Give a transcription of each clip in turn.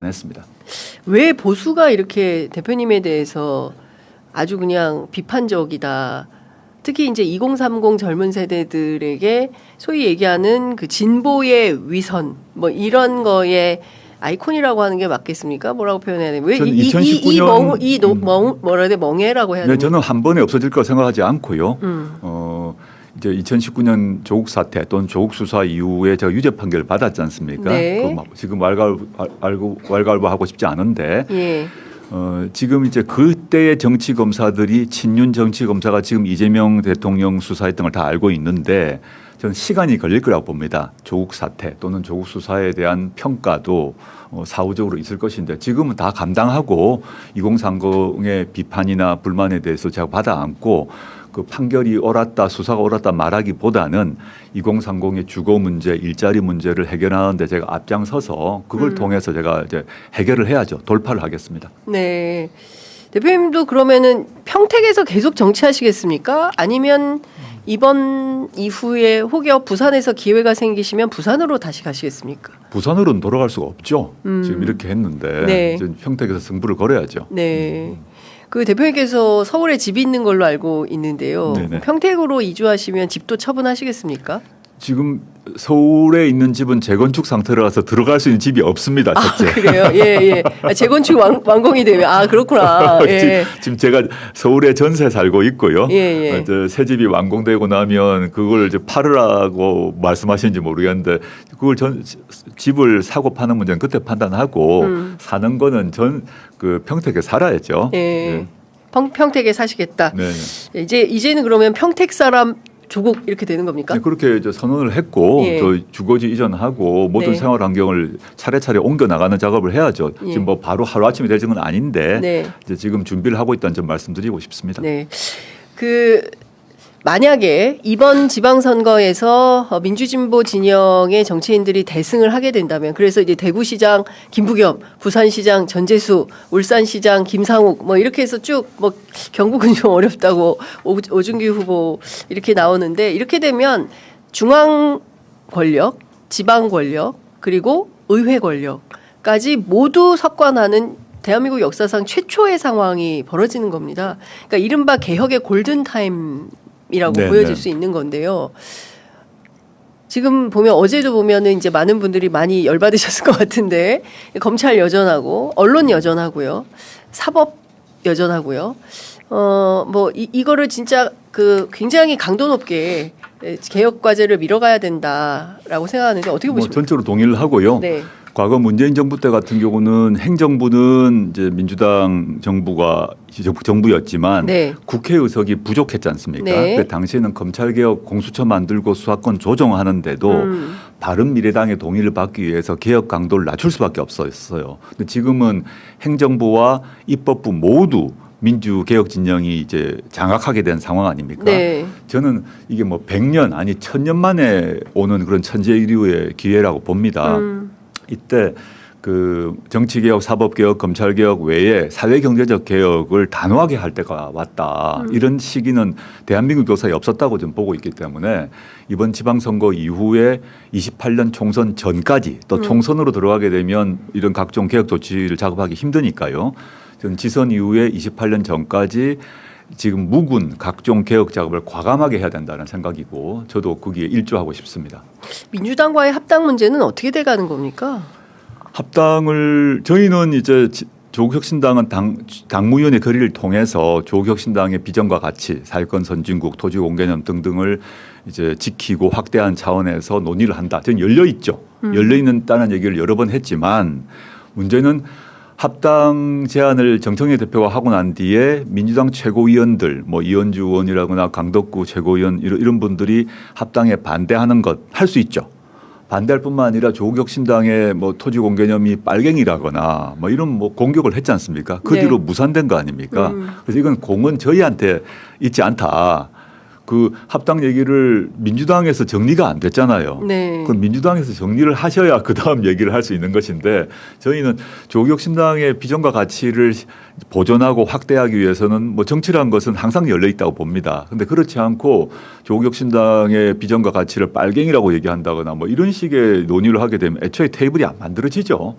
했습니다. 왜 보수가 이렇게 대표님에 대해서 아주 그냥 비판적이다. 특히 이제 2030 젊은 세대들에게 소위 얘기하는 그 진보의 위선 뭐 이런 거에 아이콘이라고 하는 게 맞겠습니까? 뭐라고 표현해야 돼요? 왜 저는 2019년 뭐라 해야 돼? 멍해라고 해야 네, 되나? 저는 한 번에 없어질 거라 생각하지 않고요. 이제 2019년 조국 사태 또는 조국 수사 이후에 제가 유죄 판결을 받았지 않습니까? 네. 지금 왈가왈부하고 싶지 않은데 예. 지금 이제 그때의 정치 검사들이 친윤 정치 검사가 지금 이재명 대통령 수사했던 걸 다 알고 있는데 저는 시간이 걸릴 거라고 봅니다. 조국 사태 또는 조국 수사에 대한 평가도 사후적으로 있을 것인데 지금은 다 감당하고 2030의 비판이나 불만에 대해서 제가 받아 안고 그 판결이 옳았다 수사가 옳았다 말하기보다는 2030의 주거 문제 일자리 문제를 해결하는데 제가 앞장서서 그걸 통해서 제가 이제 해결을 해야죠. 돌파를 하겠습니다. 네. 대표님도 그러면은 평택에서 계속 정치하시겠습니까? 아니면 이번 이후에 혹여 부산에서 기회가 생기시면 부산으로 다시 가시겠습니까? 부산으로는 돌아갈 수가 없죠. 지금 이렇게 했는데 네. 이제 평택에서 승부를 걸어야죠. 네. 그 대표님께서 서울에 집이 있는 걸로 알고 있는데요. 네네. 평택으로 이주하시면 집도 처분하시겠습니까? 지금 서울에 있는 집은 재건축 상태라서 들어갈 수 있는 집이 없습니다. 첫째. 그래요? 예, 예. 아, 재건축 완공이 되면 아, 그렇구나. 예. 지금 제가 서울에 전세 살고 있고요. 예, 예. 새 집이 완공되고 나면 그걸 이제 팔으라고 말씀하시는지 모르겠는데 그걸 집을 사고 파는 문제는 그때 판단하고 사는 거는 그 평택에 살아야죠. 예. 네. 평택에 사시겠다. 네. 이제는 그러면 평택 사람 조국 이렇게 되는 겁니까? 네, 그렇게 이제 선언을 했고 예. 저 주거지 이전하고 모든 네. 생활 환경을 차례차례 옮겨 나가는 작업을 해야죠. 예. 지금 뭐 바로 하루 아침에 되는 건 아닌데 네. 이제 지금 준비를 하고 있다는 점 말씀드리고 싶습니다. 네. 만약에 이번 지방선거에서 민주진보 진영의 정치인들이 대승을 하게 된다면 그래서 이제 대구시장 김부겸, 부산시장 전재수, 울산시장 김상욱 뭐 이렇게 해서 쭉 뭐 경북은 좀 어렵다고 오준규 후보 이렇게 나오는데 이렇게 되면 중앙 권력, 지방 권력 그리고 의회 권력까지 모두 석관하는 대한민국 역사상 최초의 상황이 벌어지는 겁니다. 그러니까 이른바 개혁의 골든타임이라고 네, 보여질 네. 수 있는 건데요. 지금 보면 어제도 보면은 이제 많은 분들이 많이 열받으셨을 것 같은데 검찰 여전하고 언론 여전하고요. 사법 여전하고요. 뭐 이거를 진짜 그 굉장히 강도 높게 개혁 과제를 밀어가야 된다라고 생각하는데 어떻게 보십니까? 전적으로 동의를 하고요. 네. 과거 문재인 정부 때 같은 경우는 행정부는 이제 민주당 정부였지만 네. 국회 의석이 부족했지 않습니까? 네. 그 당시에는 검찰개혁 공수처 만들고 수사권 조정하는데도 바른미래당의 동의를 받기 위해서 개혁 강도를 낮출 수밖에 없었어요. 근데 지금은 행정부와 입법부 모두 민주개혁 진영이 이제 장악하게 된 상황 아닙니까? 네. 저는 이게 뭐 100년 아니 1000년 만에 오는 그런 천재일류의 기회라고 봅니다. 이때 그 정치개혁, 사법개혁, 검찰개혁 외에 사회경제적 개혁을 단호하게 할 때가 왔다. 이런 시기는 대한민국 역사에 없었다고 좀 보고 있기 때문에 이번 지방선거 이후에 28년 총선 전까지 또 총선으로 들어가게 되면 이런 각종 개혁 조치를 작업하기 힘드니까요. 저는 지선 이후에 28년 전까지 지금 묵은 각종 개혁 작업을 과감하게 해야 된다는 생각이고 저도 거기에 일조하고 싶습니다. 민주당과의 합당 문제는 어떻게 돼가는 겁니까? 합당을 저희는 이제 조국혁신당은 당무위원회 결의를 통해서 조국혁신당의 비전과 가치, 사회권 선진국, 토지 공개념 등등을 이제 지키고 확대한 차원에서 논의를 한다. 저는 열려 있죠. 열려 있다는 얘기를 여러 번 했지만 문제는 합당 제안을 정청래 대표가 하고 난 뒤에 민주당 최고위원들 뭐 이현주 의원이라거나 강덕구 최고위원 이런 분들이 합당에 반대하는 것 할 수 있죠. 반대할 뿐만 아니라 조국혁신당의 뭐 토지 공개념이 빨갱이라거나 뭐 이런 뭐 공격을 했지 않습니까? 그 네. 뒤로 무산된 거 아닙니까? 그래서 이건 공은 저희한테 있지 않다. 그 합당 얘기를 민주당에서 정리가 안 됐잖아요. 네. 그럼 민주당에서 정리를 하셔야 그 다음 얘기를 할 수 있는 것인데 저희는 조국혁신당의 비전과 가치를 보존하고 확대하기 위해서는 뭐 정치라는 것은 항상 열려 있다고 봅니다. 그런데 그렇지 않고 조국혁신당의 비전과 가치를 빨갱이라고 얘기한다거나 뭐 이런 식의 논의를 하게 되면 애초에 테이블이 안 만들어지죠.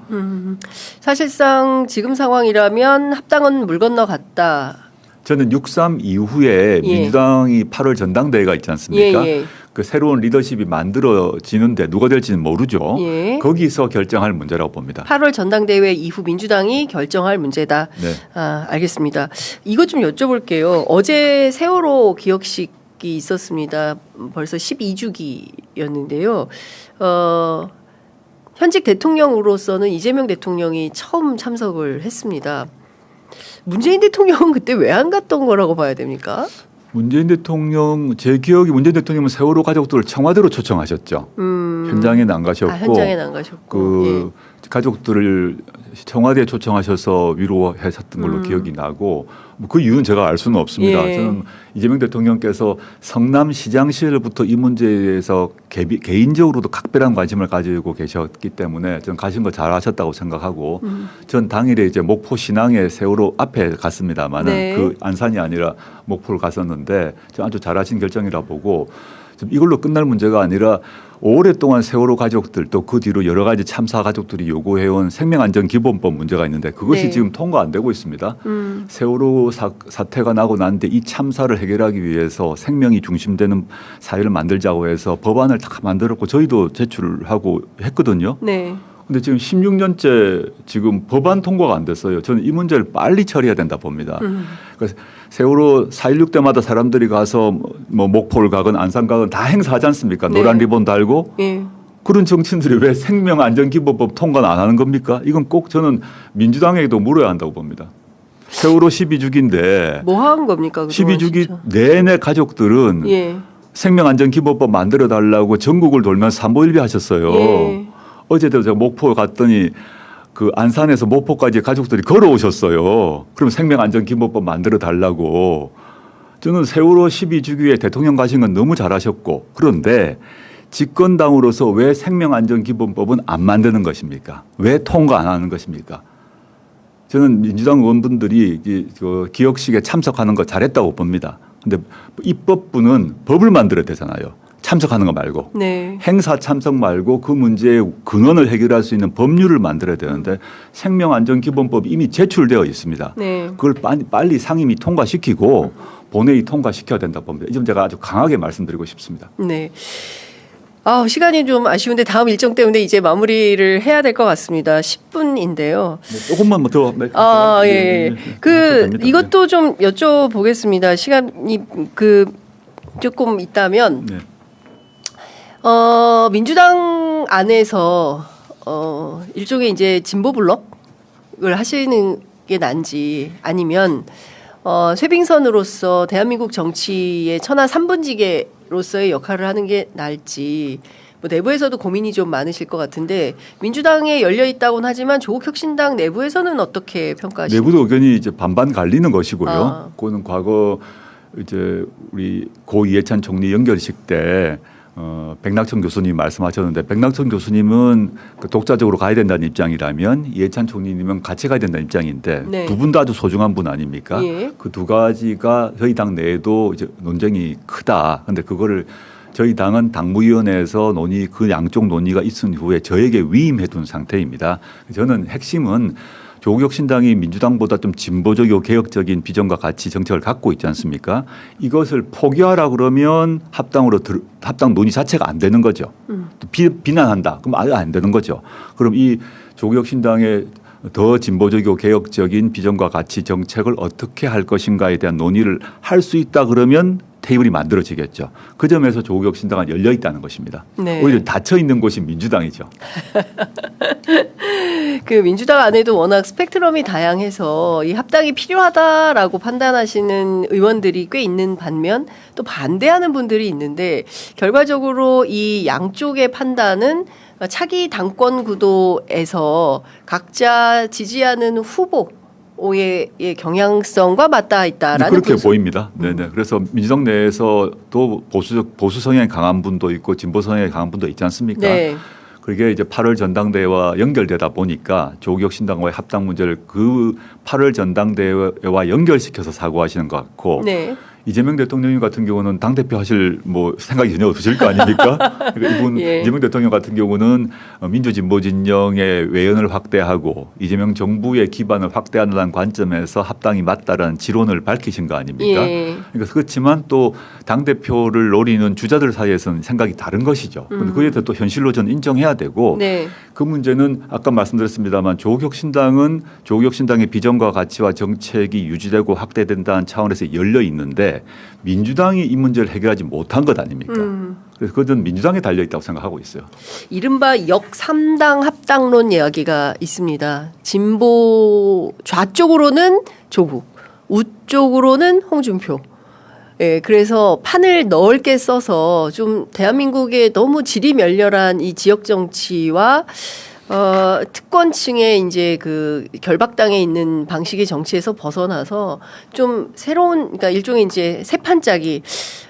사실상 지금 상황이라면 합당은 물 건너갔다. 저는 6.3 이후에 예. 민주당이 8월 전당대회가 있지 않습니까? 예, 예. 그 새로운 리더십이 만들어지는데 누가 될지는 모르죠. 예. 거기서 결정할 문제라고 봅니다. 8월 전당대회 이후 민주당이 결정할 문제다. 네. 아, 알겠습니다. 이것 좀 여쭤볼게요. 어제 세월호 기억식이 있었습니다. 벌써 12주기였는데요. 현직 대통령으로서는 이재명 대통령이 처음 참석을 했습니다. 문재인 대통령은 그때 왜 안 갔던 거라고 봐야 됩니까? 문재인 대통령 제 기억이 문재인 대통령은 세월호 가족들을 청와대로 초청하셨죠. 현장에는 안 가셨고, 현장에는 안 가셨고, 그 가족들을 청와대에 초청하셔서 위로하셨던 걸로 기억이 나고 그 이유는 제가 알 수는 없습니다. 예. 저는 이재명 대통령께서 성남시장 시절부터 이 문제에 대해서 개인적으로도 각별한 관심을 가지고 계셨기 때문에 저는 가신 거 잘하셨다고 생각하고 전 당일에 이제 목포 신항에 세월호 앞에 갔습니다만은 네. 그 안산이 아니라 목포를 갔었는데 저는 아주 잘하신 결정이라 보고 이걸로 끝날 문제가 아니라 오랫동안 세월호 가족들 또 그 뒤로 여러 가지 참사 가족들이 요구해온 생명안전기본법 문제가 있는데 그것이 네. 지금 통과 안 되고 있습니다. 세월호 사태가 나고 난 뒤 이 참사를 해결하기 위해서 생명이 중심되는 사회를 만들자고 해서 법안을 다 만들었고 저희도 제출하고 했거든요. 네. 근데 지금 16년째 지금 법안 통과가 안 됐어요. 저는 이 문제를 빨리 처리해야 된다 봅니다. 그래서 세월호 4.16 때마다 사람들이 가서 뭐 목포를 가건 안산 가건 다 행사하지 않습니까? 네. 노란 리본 달고. 예. 그런 정치인들이 왜 생명안전기본법 통과는 안 하는 겁니까? 이건 꼭 저는 민주당에게도 물어야 한다고 봅니다. 세월호 12주기인데 뭐 한 겁니까? 그동안 12주기 진짜? 내내 가족들은 예. 생명안전기본법 만들어 달라고 전국을 돌면서 산보일비 하셨어요. 예. 어제도 제가 목포 갔더니 그 안산에서 목포까지 가족들이 걸어오셨어요. 그럼 생명안전기본법 만들어 달라고. 저는 세월호 12주기에 대통령 가신 건 너무 잘하셨고 그런데 집권당으로서 왜 생명안전기본법은 안 만드는 것입니까? 왜 통과 안 하는 것입니까? 저는 민주당 의원분들이 그 기억식에 참석하는 거 잘했다고 봅니다. 그런데 입법부는 법을 만들어야 되잖아요. 참석하는 거 말고. 네. 행사 참석 말고 그 문제의 근원을 해결할 수 있는 법률을 만들어야 되는데 생명안전기본법이 이미 제출되어 있습니다. 네. 그걸 빨리 상임위 통과시키고 본회의 통과시켜야 된다고 봅니다. 이 점 제가 아주 강하게 말씀드리고 싶습니다. 네. 아, 시간이 좀 아쉬운데 다음 일정 때문에 이제 마무리를 해야 될 것 같습니다. 10분인데요. 조금만 더. 아, 예. 이것도 좀 여쭤보겠습니다. 시간이 조금 있다면 네. 민주당 안에서 일종의 이제 진보 블럭을 하시는 게 난지 아니면 쇄빙선으로서 대한민국 정치의 천하 3분지계로서의 역할을 하는 게 날지 뭐 내부에서도 고민이 좀 많으실 것 같은데 민주당에 열려 있다고는 하지만 조국혁신당 내부에서는 어떻게 평가하십니까? 내부도 의견이 이제 반반 갈리는 것이고요. 아. 그거는 과거 이제 우리 고 이해찬 총리 연결식 때 백낙천 교수님 말씀하셨는데 백낙천 교수님은 그 독자적으로 가야 된다는 입장이라면 이해찬 총리님은 같이 가야 된다는 입장인데 네. 두 분 다 아주 소중한 분 아닙니까? 예. 그 두 가지가 저희 당 내에도 이제 논쟁이 크다. 그런데 그거를 저희 당은 당무위원회에서 그 양쪽 논의가 있은 후에 저에게 위임해 둔 상태입니다. 저는 핵심은 조국혁신당이 민주당보다 좀 진보적이고 개혁적인 비전과 가치 정책을 갖고 있지 않습니까? 이것을 포기하라 그러면 합당 논의 자체가 안 되는 거죠. 또 비난한다. 그럼 아예 안 되는 거죠. 그럼 이 조국혁신당의 더 진보적이고 개혁적인 비전과 가치 정책을 어떻게 할 것인가에 대한 논의를 할 수 있다 그러면 테이블이 만들어지겠죠. 그 점에서 조국혁신당은 열려 있다는 것입니다. 네. 오히려 닫혀 있는 곳이 민주당이죠. 그 민주당 안에도 워낙 스펙트럼이 다양해서 이 합당이 필요하다라고 판단하시는 의원들이 꽤 있는 반면 또 반대하는 분들이 있는데 결과적으로 이 양쪽의 판단은 차기 당권 구도에서 각자 지지하는 후보 진보의 경향성과 맞닿아 있다라는 그렇게 분석. 보입니다. 네네. 그래서 민주당 내에서도 보수 성향이 강한 분도 있고 진보 성향이 강한 분도 있지 않습니까? 네. 그게 이제 8월 전당대회와 연결되다 보니까 조국혁신당과의 합당 문제를 그 8월 전당대회와 연결시켜서 사고하시는 것 같고 네. 이재명 대통령 같은 경우는 당대표 하실 뭐 생각이 전혀 없으실 거 아닙니까? 그러니까 이분 예. 이재명 대통령 같은 경우는 민주진보 진영의 외연을 확대하고 이재명 정부의 기반을 확대하는 관점에서 합당이 맞다라는 지론을 밝히신 거 아닙니까? 예. 그러니까 그렇지만 또 당대표를 노리는 주자들 사이에서는 생각이 다른 것이죠. 그런데 그에 대해 또 현실로 저는 인정해야 되고 네. 그 문제는 아까 말씀드렸습니다만 조국혁신당은 조국혁신당의 비전과 가치와 정책이 유지되고 확대된다는 차원에서 열려 있는데 민주당이 이 문제를 해결하지 못한 것 아닙니까? 그래서 그것은 민주당에 달려 있다고 생각하고 있어요. 이른바 역3당 합당론 이야기가 있습니다. 진보 좌쪽으로는 조국, 우쪽으로는 홍준표. 예, 그래서 판을 넓게 써서 좀 대한민국의 너무 질이 멸렬한 이 지역 정치와 특권층의 이제 그 결박당에 있는 방식의 정치에서 벗어나서 좀 새로운, 그러니까 일종의 이제 새 판짜기.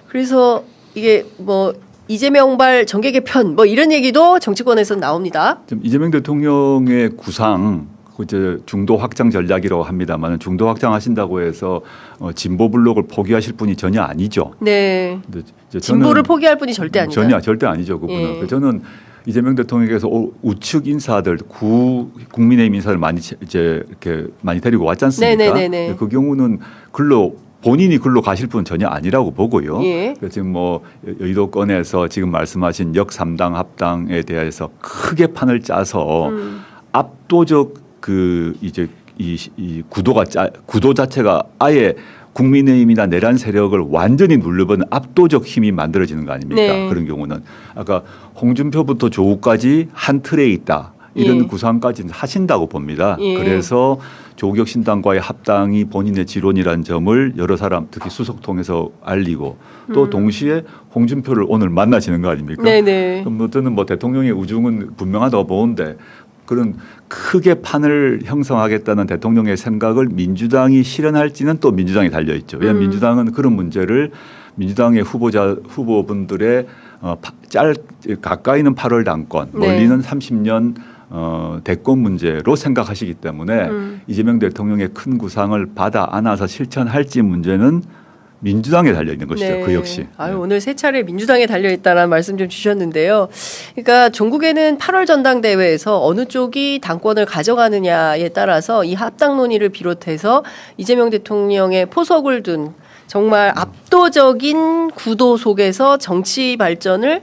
그래서 이게 뭐 이재명발 정계 개편 뭐 이런 얘기도 정치권에서 나옵니다. 지금 이재명 대통령의 구상 이제 중도 확장 전략이라고 합니다만 중도 확장하신다고 해서 진보 블록을 포기하실 분이 전혀 아니죠. 네. 근데 이제 진보를 포기할 분이 절대 아니다. 절대 아니죠. 그분은. 예. 그래서 저는 이재명 대통령께서 우측 인사들, 국민의힘 인사를 많이 이제 이렇게 많이 데리고 왔지 않습니까? 네네네네. 그 경우는 본인이 글로 가실 분은 전혀 아니라고 보고요. 예. 그래서 지금 뭐 여의도권에서 지금 말씀하신 역3당 합당에 대해서 크게 판을 짜서 압도적 그 이제 이 구도 자체가 아예 국민의힘이나 내란 세력을 완전히 눌러버리는 압도적 힘이 만들어지는 거 아닙니까? 네. 그런 경우는 아까 홍준표부터 조국까지 한 틀에 있다. 이런 예. 구상까지는 하신다고 봅니다. 예. 그래서 조국혁신당과의 합당이 본인의 지론이라는 점을 여러 사람 특히 수석 통해서 알리고 또 동시에 홍준표를 오늘 만나시는 거 아닙니까? 네네. 그럼 저는 뭐 대통령의 우중은 분명하다고 보는데 그런 크게 판을 형성하겠다는 대통령의 생각을 민주당이 실현할지는 또 민주당이 달려 있죠. 왜냐하면 민주당은 그런 문제를 민주당의 후보분들의 가까이는 8월 당권, 네. 멀리는 30년 대권 문제로 생각하시기 때문에 이재명 대통령의 큰 구상을 받아 안아서 실천할지 문제는 민주당에 달려 있는 것이죠. 네. 그 역시. 아유, 오늘 세 차례 민주당에 달려 있다라는 말씀 좀 주셨는데요. 그러니까 종국에는 8월 전당대회에서 어느 쪽이 당권을 가져가느냐에 따라서 이 합당 논의를 비롯해서 이재명 대통령의 포석을 둔 정말 압도적인 구도 속에서 정치 발전을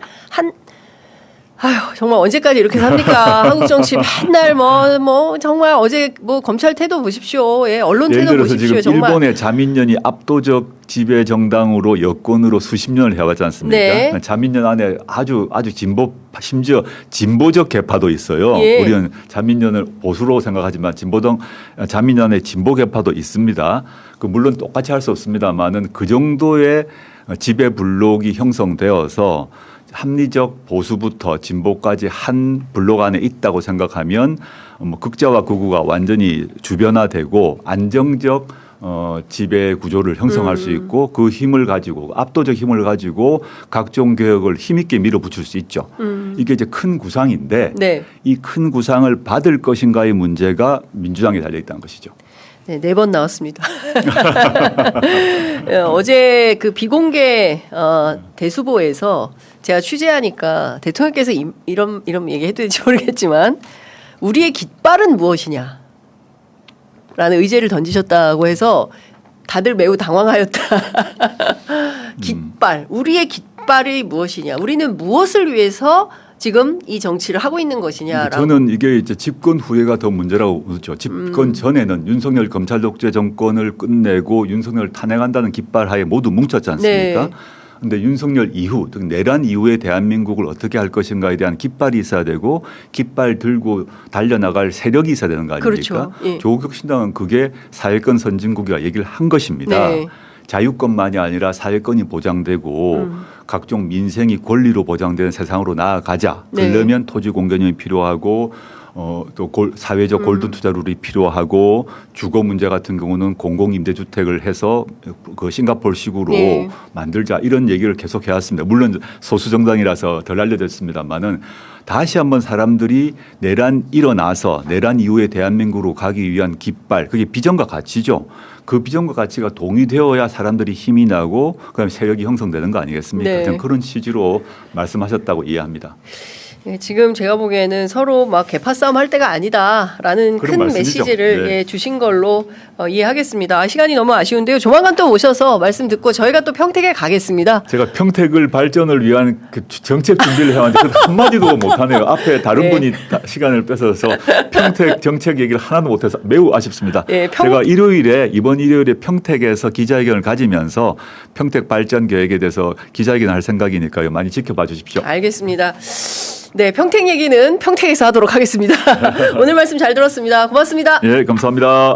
정말 언제까지 이렇게 삽니까? 한국 정치 맨날 뭐 정말 어제 뭐 검찰 태도 보십시오. 예, 언론 예를 태도 들어서 보십시오. 지금 정말. 일본의 자민련이 압도적 지배 정당으로 여권으로 수십 년을 해왔지 않습니까? 네. 자민련 안에 아주 심지어 진보적 계파도 있어요. 예. 우리는 자민련을 보수로 생각하지만 자민련 안에 진보 계파도 있습니다. 물론 똑같이 할 수 없습니다만은 그 정도의 지배 블록이 형성되어서 합리적 보수부터 진보까지 한 블록 안에 있다고 생각하면 뭐 극자와 극우가 완전히 주변화되고 안정적 지배 구조를 형성할 수 있고 그 힘을 가지고 압도적 힘을 가지고 각종 개혁을 힘있게 밀어붙일 수 있죠. 이게 이제 큰 구상인데 네. 이 큰 구상을 받을 것인가의 문제가 민주당에 달려 있다는 것이죠. 네, 4번 나왔습니다. 어제 그 비공개 대수보에서 제가 취재하니까 대통령께서 이런 얘기 해도 될지 모르겠지만 우리의 깃발은 무엇이냐 라는 의제를 던지셨다고 해서 다들 매우 당황하였다. 깃발, 우리의 깃발이 무엇이냐, 우리는 무엇을 위해서 지금 이 정치를 하고 있는 것이냐라고. 저는 이게 이제 집권 후에가 더 문제라고 보죠. 집권 전에는 윤석열 검찰 독재 정권을 끝내고 윤석열을 탄핵한다는 깃발 하에 모두 뭉쳤지 않습니까? 그런데 윤석열 이후, 즉 내란 이후에 대한민국을 어떻게 할 것인가에 대한 깃발이 있어야 되고 깃발 들고 달려나갈 세력이 있어야 되는 거 아닙니까? 그렇죠. 예. 조국혁신당은 그게 사회권 선진국이라 얘기를 한 것입니다. 네. 자유권만이 아니라 사회권이 보장되고 각종 민생이 권리로 보장되는 세상으로 나아가자. 네. 그러려면 토지 공개념이 필요하고 또 사회적 골든 투자 룰이 필요하고 주거 문제 같은 경우는 공공 임대주택을 해서 그 싱가포르식으로 네. 만들자 이런 얘기를 계속 해왔습니다. 물론 소수 정당이라서 덜 알려졌습니다만은 다시 한번 사람들이 내란 일어나서 내란 이후에 대한민국으로 가기 위한 깃발 그게 비전과 가치죠. 그 비전과 가치가 동의되어야 사람들이 힘이 나고 그다음에 세력이 형성되는 거 아니겠습니까? 네. 저는 그런 취지로 말씀하셨다고 이해합니다. 예, 지금 제가 보기에는 서로 막 개파 싸움 할 때가 아니다라는 그런 큰 말씀이죠. 메시지를 네. 예, 주신 걸로 이해하겠습니다. 시간이 너무 아쉬운데요. 조만간 또 오셔서 말씀 듣고 저희가 또 평택에 가겠습니다. 제가 평택을 발전을 위한 그 정책 준비를 해왔는데 그 한마디도 못하네요. 앞에 다른 네. 분이 시간을 뺏어서 평택 정책 얘기를 하나도 못해서 매우 아쉽습니다. 예, 제가 이번 일요일에 평택에서 기자회견을 가지면서 평택 발전 계획에 대해서 기자회견을 할 생각이니까요. 많이 지켜봐 주십시오. 알겠습니다. 네, 평택 얘기는 평택에서 하도록 하겠습니다. 오늘 말씀 잘 들었습니다. 고맙습니다. 예, 감사합니다.